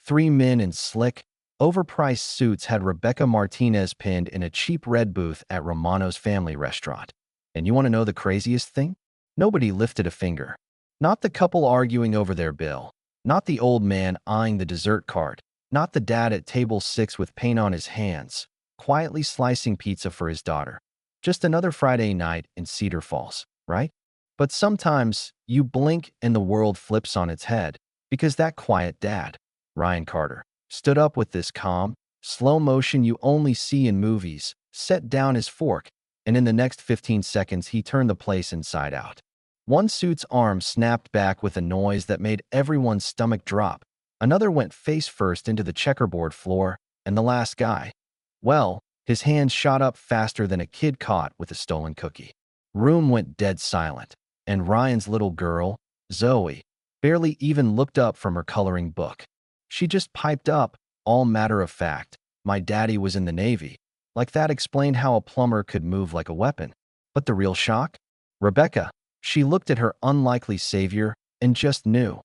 Three men in slick, overpriced suits had Rebecca Martinez pinned in a cheap red booth at Romano's family restaurant. And you want to know the craziest thing? Nobody lifted a finger. Not the couple arguing over their bill. Not the old man eyeing the dessert cart. Not the dad at table 6 with paint on his hands, quietly slicing pizza for his daughter. Just another Friday night in Cedar Falls, right? But sometimes you blink and the world flips on its head because that quiet dad, Ryan Carter, stood up with this calm, slow motion you only see in movies, set down his fork, and in the next 15 seconds he turned the place inside out. One suit's arm snapped back with a noise that made everyone's stomach drop. Another went face first into the checkerboard floor, and the last guy, well, his hands shot up faster than a kid caught with a stolen cookie. Room went dead silent, and Ryan's little girl, Zoe, barely even looked up from her coloring book. She just piped up, all matter of fact, "My daddy was in the Navy." Like that explained how a plumber could move like a weapon. But the real shock? Rebecca. She looked at her unlikely savior and just knew.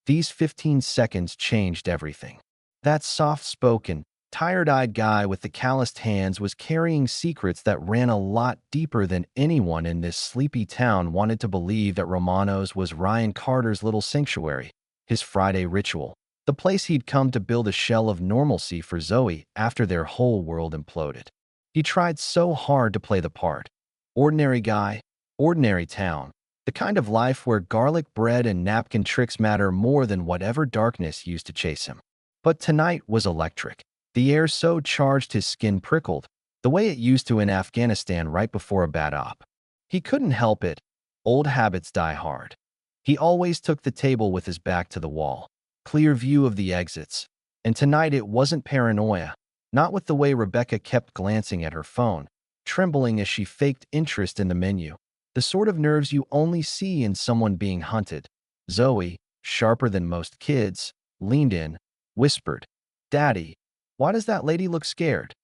These 15 seconds changed everything. That soft-spoken, tired-eyed guy with the calloused hands was carrying secrets that ran a lot deeper than anyone in this sleepy town wanted to believe. That Romano's was Ryan Carter's little sanctuary, his Friday ritual, the place he'd come to build a shell of normalcy for Zoe after their whole world imploded. He tried so hard to play the part. Ordinary guy, ordinary town, the kind of life where garlic bread and napkin tricks matter more than whatever darkness used to chase him. But tonight was electric. The air so charged his skin prickled, the way it used to in Afghanistan right before a bad op. He couldn't help it. Old habits die hard. He always took the table with his back to the wall, clear view of the exits. And tonight it wasn't paranoia, not with the way Rebecca kept glancing at her phone, trembling as she faked interest in the menu. The sort of nerves you only see in someone being hunted. Zoe, sharper than most kids, leaned in, whispered, "Daddy, why does that lady look scared?"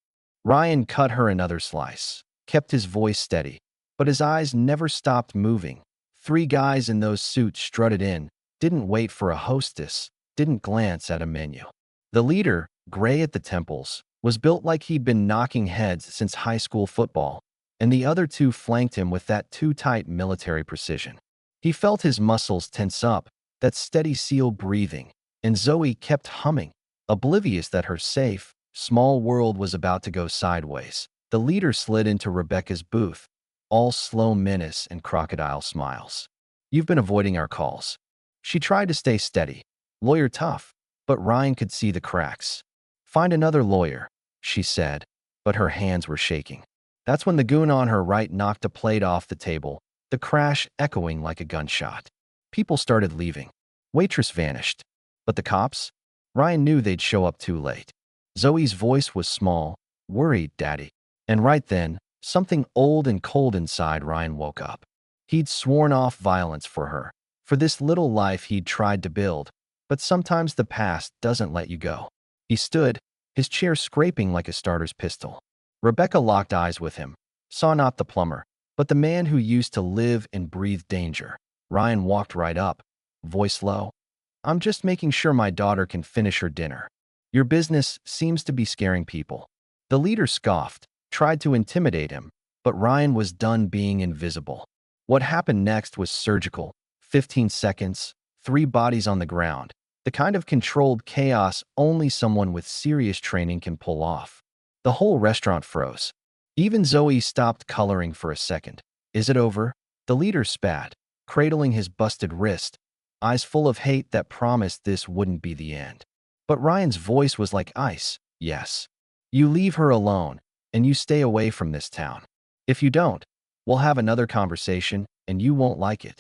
Ryan cut her another slice, kept his voice steady, but his eyes never stopped moving. Three guys in those suits strutted in, didn't wait for a hostess, didn't glance at a menu. The leader, gray at the temples, was built like he'd been knocking heads since high school football, and the other two flanked him with that too-tight military precision. He felt his muscles tense up, that steady seal breathing, and Zoe kept humming, oblivious that her safe, small world was about to go sideways. The leader slid into Rebecca's booth, all slow menace and crocodile smiles. "You've been avoiding our calls." She tried to stay steady, lawyer tough, but Ryan could see the cracks. "Find another lawyer," she said, but her hands were shaking. That's when the goon on her right knocked a plate off the table, the crash echoing like a gunshot. People started leaving. Waitress vanished. But the cops? Ryan knew they'd show up too late. Zoe's voice was small, worried, "Daddy." And right then, something old and cold inside Ryan woke up. He'd sworn off violence for her, for this little life he'd tried to build, but sometimes the past doesn't let you go. He stood, his chair scraping like a starter's pistol. Rebecca locked eyes with him, saw not the plumber, but the man who used to live and breathe danger. Ryan walked right up, voice low. "I'm just making sure my daughter can finish her dinner. Your business seems to be scaring people." The leader scoffed, tried to intimidate him, but Ryan was done being invisible. What happened next was surgical. 15 seconds, 3 bodies on the ground, the kind of controlled chaos only someone with serious training can pull off. The whole restaurant froze. Even Zoe stopped coloring for a second. "Is it over?" The leader spat, cradling his busted wrist, eyes full of hate that promised this wouldn't be the end. But Ryan's voice was like ice. "Yes. You leave her alone, and you stay away from this town. If you don't, we'll have another conversation, and you won't like it."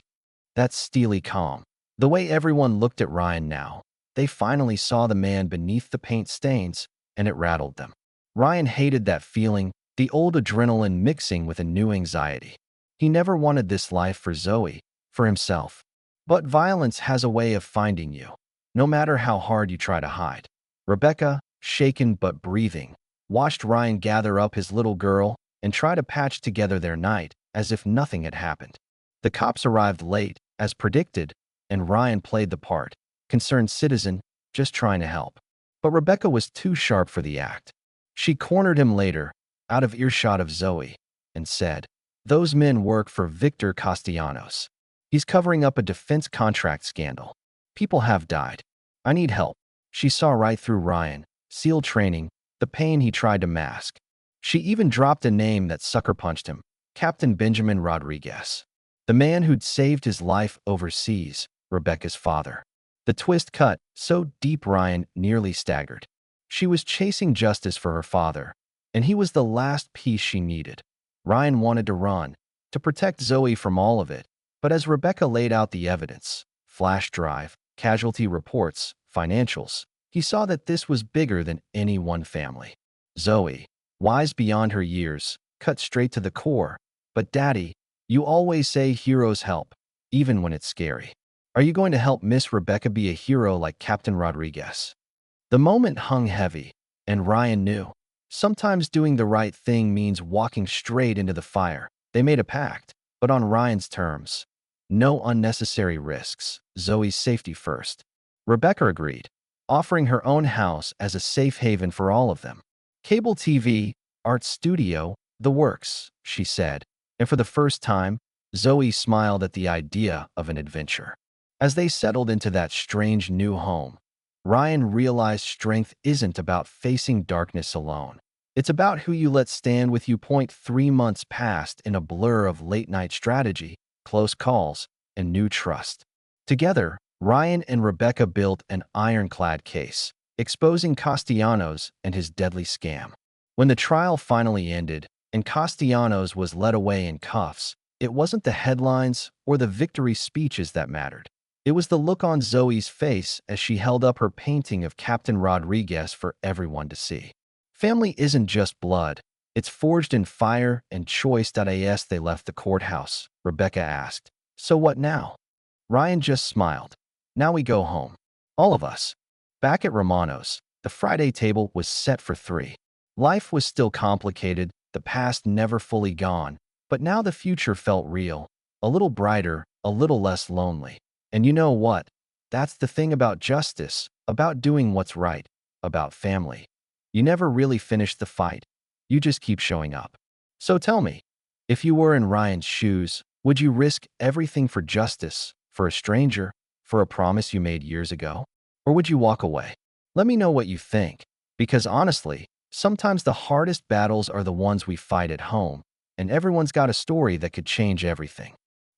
That steely calm. The way everyone looked at Ryan now, they finally saw the man beneath the paint stains, and it rattled them. Ryan hated that feeling, the old adrenaline mixing with a new anxiety. He never wanted this life for Zoe, for himself. But violence has a way of finding you, no matter how hard you try to hide. Rebecca, shaken but breathing, watched Ryan gather up his little girl and try to patch together their night as if nothing had happened. The cops arrived late, as predicted, and Ryan played the part, concerned citizen, just trying to help. But Rebecca was too sharp for the act. She cornered him later, out of earshot of Zoe, and said, "Those men work for Victor Castellanos. He's covering up a defense contract scandal. People have died. I need help." She saw right through Ryan, SEAL training, the pain he tried to mask. She even dropped a name that sucker punched him, Captain Benjamin Rodriguez, the man who'd saved his life overseas, Rebecca's father. The twist cut so deep Ryan nearly staggered. She was chasing justice for her father, and he was the last piece she needed. Ryan wanted to run, to protect Zoe from all of it, but as Rebecca laid out the evidence, flash drive, casualty reports, financials, he saw that this was bigger than any one family. Zoe, wise beyond her years, cut straight to the core. "But Daddy, you always say heroes help, even when it's scary. Are you going to help Miss Rebecca be a hero like Captain Rodriguez?" The moment hung heavy, and Ryan knew. Sometimes doing the right thing means walking straight into the fire. They made a pact, but on Ryan's terms. No unnecessary risks, Zoe's safety first. Rebecca agreed, offering her own house as a safe haven for all of them. Cable TV, art studio, the works, she said, and for the first time, Zoe smiled at the idea of an adventure. As they settled into that strange new home, Ryan realized strength isn't about facing darkness alone. It's about who you let stand with you. 3 months passed in a blur of late-night strategy, close calls, and new trust. Together, Ryan and Rebecca built an ironclad case, exposing Castellanos and his deadly scam. When the trial finally ended, and Castellanos was led away in cuffs, it wasn't the headlines or the victory speeches that mattered. It was the look on Zoe's face as she held up her painting of Captain Rodriguez for everyone to see. Family isn't just blood. It's forged in fire and choice. As they left the courthouse, Rebecca asked, "So what now?" Ryan just smiled. "Now we go home. All of us." Back at Romano's, the Friday table was set for 3. Life was still complicated, the past never fully gone, but now the future felt real, a little brighter, a little less lonely. And you know what? That's the thing about justice, about doing what's right, about family. You never really finish the fight. You just keep showing up. So tell me, if you were in Ryan's shoes, would you risk everything for justice, for a stranger, for a promise you made years ago? Or would you walk away? Let me know what you think, because honestly, sometimes the hardest battles are the ones we fight at home, and everyone's got a story that could change everything.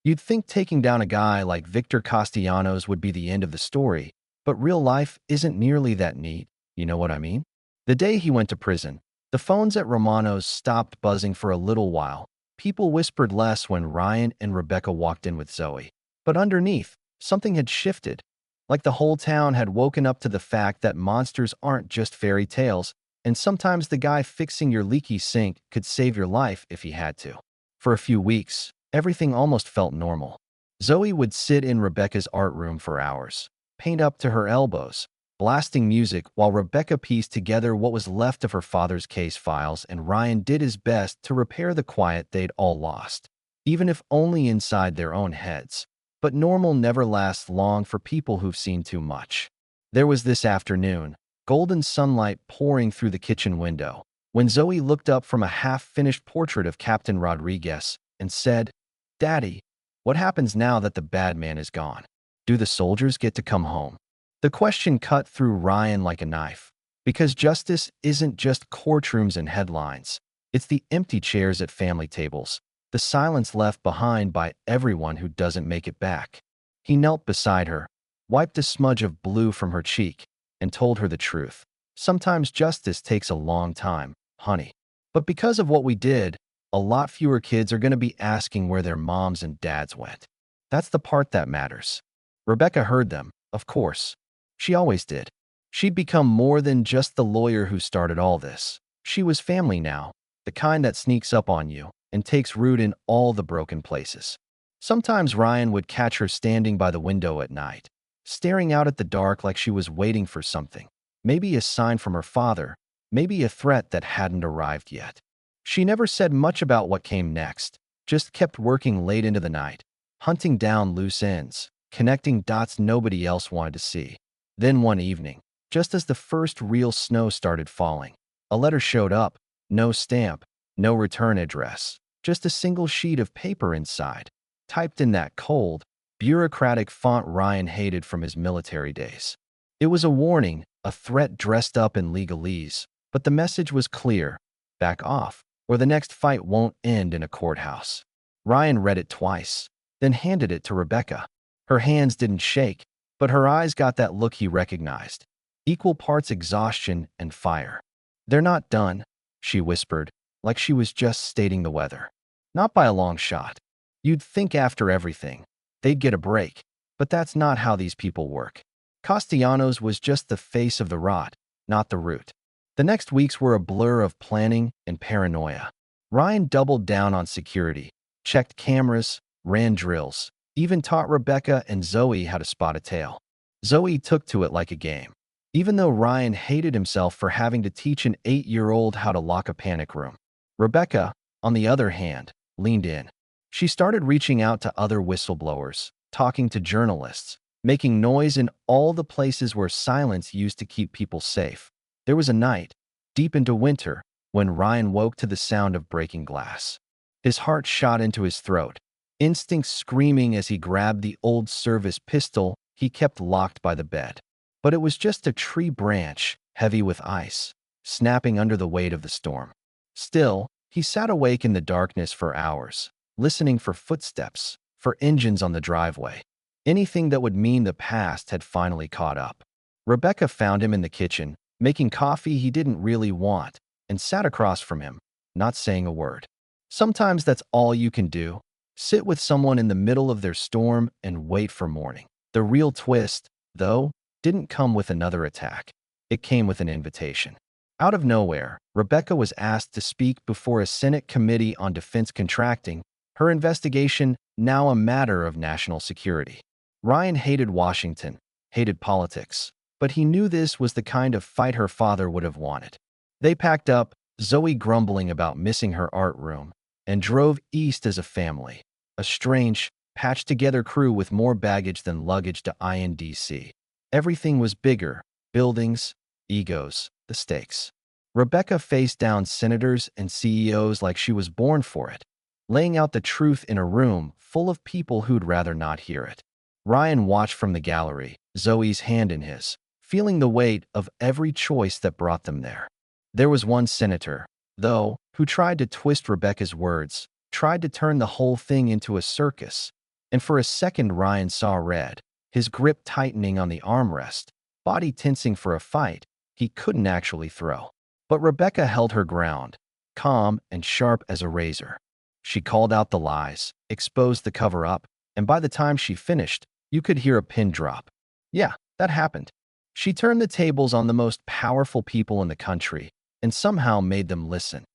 You'd think taking down a guy like Victor Castellanos would be the end of the story, but real life isn't nearly that neat, you know what I mean? The day he went to prison, the phones at Romano's stopped buzzing for a little while. People whispered less when Ryan and Rebecca walked in with Zoe. But underneath, something had shifted, like the whole town had woken up to the fact that monsters aren't just fairy tales, and sometimes the guy fixing your leaky sink could save your life if he had to. For a few weeks, everything almost felt normal. Zoe would sit in Rebecca's art room for hours, paint up to her elbows, blasting music while Rebecca pieced together what was left of her father's case files, and Ryan did his best to repair the quiet they'd all lost, even if only inside their own heads. But normal never lasts long for people who've seen too much. There was this afternoon, golden sunlight pouring through the kitchen window, when Zoe looked up from a half-finished portrait of Captain Rodriguez and said, "Daddy, what happens now that the bad man is gone? Do the soldiers get to come home?" The question cut through Ryan like a knife, because justice isn't just courtrooms and headlines. It's the empty chairs at family tables, the silence left behind by everyone who doesn't make it back. He knelt beside her, wiped a smudge of blue from her cheek, and told her the truth. "Sometimes justice takes a long time, honey. But because of what we did, a lot fewer kids are going to be asking where their moms and dads went. That's the part that matters." Rebecca heard them, of course. She always did. She'd become more than just the lawyer who started all this. She was family now, the kind that sneaks up on you and takes root in all the broken places. Sometimes Ryan would catch her standing by the window at night, staring out at the dark like she was waiting for something. Maybe a sign from her father, maybe a threat that hadn't arrived yet. She never said much about what came next, just kept working late into the night, hunting down loose ends, connecting dots nobody else wanted to see. Then one evening, Just as the first real snow started falling, a letter showed up, no stamp, no return address, just a single sheet of paper inside, typed in that cold, bureaucratic font Ryan hated from his military days. It was a warning, a threat dressed up in legalese, but the message was clear: back off, or the next fight won't end in a courthouse. Ryan read it twice, then handed it to Rebecca. Her hands didn't shake, but her eyes got that look he recognized: equal parts exhaustion and fire. "They're not done," she whispered, like she was just stating the weather. "Not by a long shot. You'd think after everything, they'd get a break, but that's not how these people work." Castellanos was just the face of the rot, not the root. The next weeks were a blur of planning and paranoia. Ryan doubled down on security, checked cameras, ran drills, even taught Rebecca and Zoe how to spot a tail. Zoe took to it like a game, even though Ryan hated himself for having to teach an 8-year-old how to lock a panic room. Rebecca, on the other hand, leaned in. She started reaching out to other whistleblowers, talking to journalists, making noise in all the places where silence used to keep people safe. There was a night, deep into winter, when Ryan woke to the sound of breaking glass. His heart shot into his throat, instinct screaming as he grabbed the old service pistol he kept locked by the bed. But it was just a tree branch, heavy with ice, snapping under the weight of the storm. Still, he sat awake in the darkness for hours, listening for footsteps, for engines on the driveway. Anything that would mean the past had finally caught up. Rebecca found him in the kitchen, making coffee he didn't really want, and sat across from him, not saying a word. Sometimes that's all you can do: sit with someone in the middle of their storm and wait for morning. The real twist, though, didn't come with another attack. It came with an invitation. Out of nowhere, Rebecca was asked to speak before a Senate Committee on Defense Contracting, her investigation now a matter of national security. Ryan hated Washington, hated politics, but he knew this was the kind of fight her father would have wanted. They packed up, Zoe grumbling about missing her art room, and drove east as a family, a strange, patched-together crew with more baggage than luggage to INDC. Everything was bigger: buildings, egos, the stakes. Rebecca faced down senators and CEOs like she was born for it, laying out the truth in a room full of people who'd rather not hear it. Ryan watched from the gallery, Zoe's hand in his, feeling the weight of every choice that brought them there. There was one senator, though, who tried to twist Rebecca's words, tried to turn the whole thing into a circus, and for a second Ryan saw red, his grip tightening on the armrest, body tensing for a fight he couldn't actually throw. But Rebecca held her ground, calm and sharp as a razor. She called out the lies, exposed the cover-up, and by the time she finished, you could hear a pin drop. Yeah, that happened. She turned the tables on the most powerful people in the country and somehow made them listen.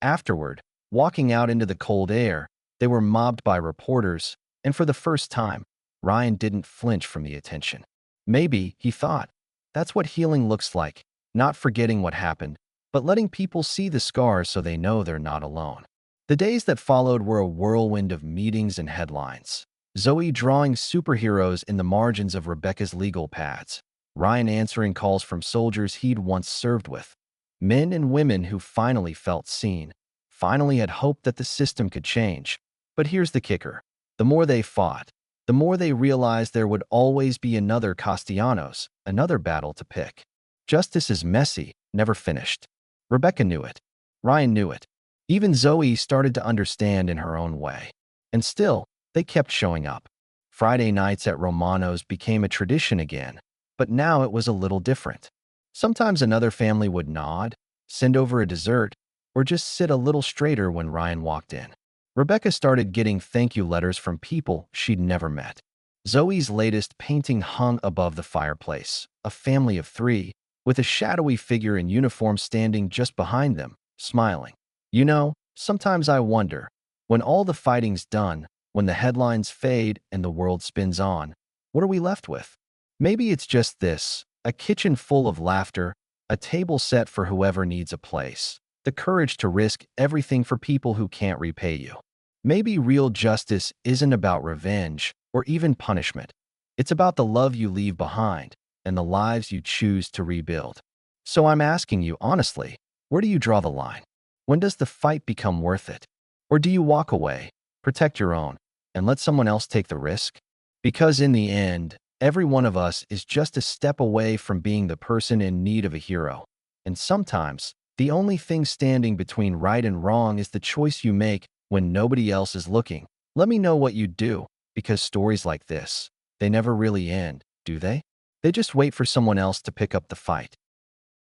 Afterward, walking out into the cold air, they were mobbed by reporters, and for the first time, Ryan didn't flinch from the attention. Maybe, he thought, that's what healing looks like: not forgetting what happened, but letting people see the scars so they know they're not alone. The days that followed were a whirlwind of meetings and headlines. Zoe drawing superheroes in the margins of Rebecca's legal pads, Ryan answering calls from soldiers he'd once served with, men and women who finally felt seen, finally had hope that the system could change. But here's the kicker: the more they fought, the more they realized there would always be another Castellanos, another battle to pick. Justice is messy, never finished. Rebecca knew it. Ryan knew it. Even Zoe started to understand in her own way. And still, they kept showing up. Friday nights at Romano's became a tradition again, but now it was a little different. Sometimes another family would nod, send over a dessert, or just sit a little straighter when Ryan walked in. Rebecca started getting thank you letters from people she'd never met. Zoe's latest painting hung above the fireplace, a family of 3, with a shadowy figure in uniform standing just behind them, smiling. You know, sometimes I wonder, when all the fighting's done, when the headlines fade and the world spins on, what are we left with? Maybe it's just this: a kitchen full of laughter, a table set for whoever needs a place, the courage to risk everything for people who can't repay you. Maybe real justice isn't about revenge or even punishment. It's about the love you leave behind and the lives you choose to rebuild. So I'm asking you honestly, where do you draw the line? When does the fight become worth it? Or do you walk away, protect your own, and let someone else take the risk? Because in the end, every one of us is just a step away from being the person in need of a hero. And sometimes, the only thing standing between right and wrong is the choice you make when nobody else is looking. Let me know what you do, because stories like this, they never really end, do they? They just wait for someone else to pick up the fight.